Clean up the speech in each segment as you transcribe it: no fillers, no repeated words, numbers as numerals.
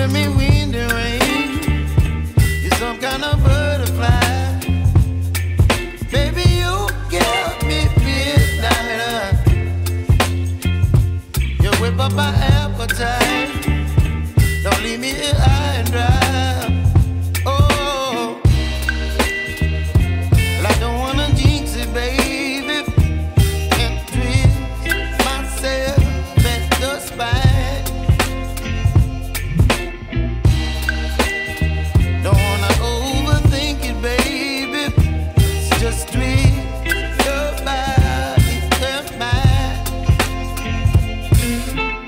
giving me wind and rain. You're some kind of butterfly. Baby, you give me midnight. You whip up my appetite. Don't leave me here high and dry. Oh, well, I don't wanna jinx it, baby, and twist myself at the spine. Don't wanna overthink it, baby. It's just twist your body and mine.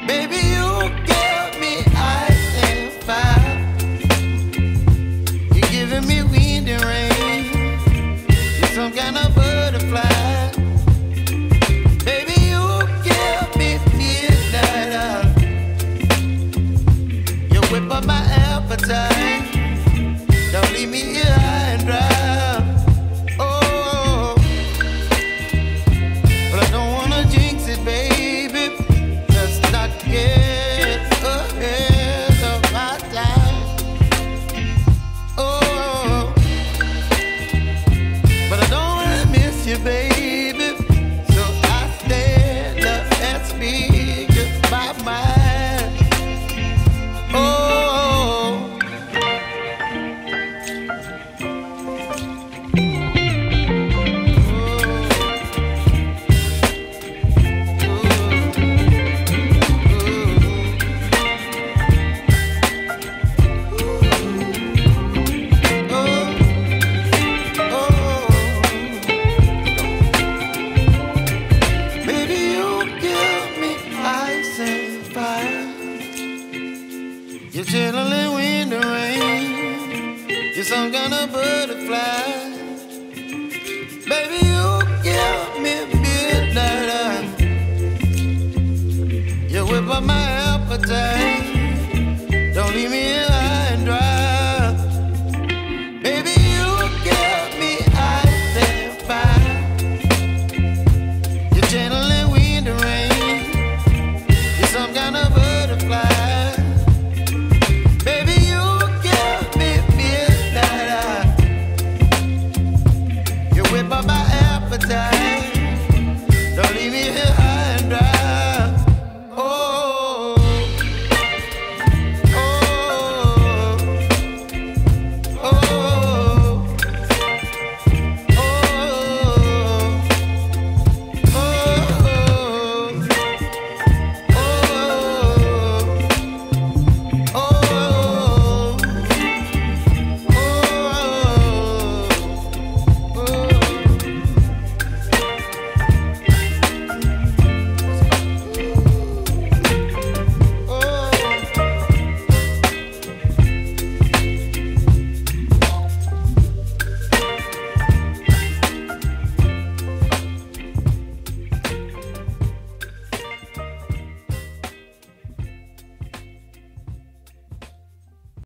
Baby, you give me ice and fire. You're giving me wind and rain. You're some kind of butterfly. Baby, you give me midnight. You whip up my appetite. Don't leave me here high and dry. Oh, but I don't wanna jinx it, baby. Let's not get ahead of my time. Oh, but I don't wanna miss you, baby. So I stand up and speak my mind. Oh. You're chilling wind and rain. You're some kind of butterfly. Baby, you give me midnight. You whip up my appetite. Don't leave me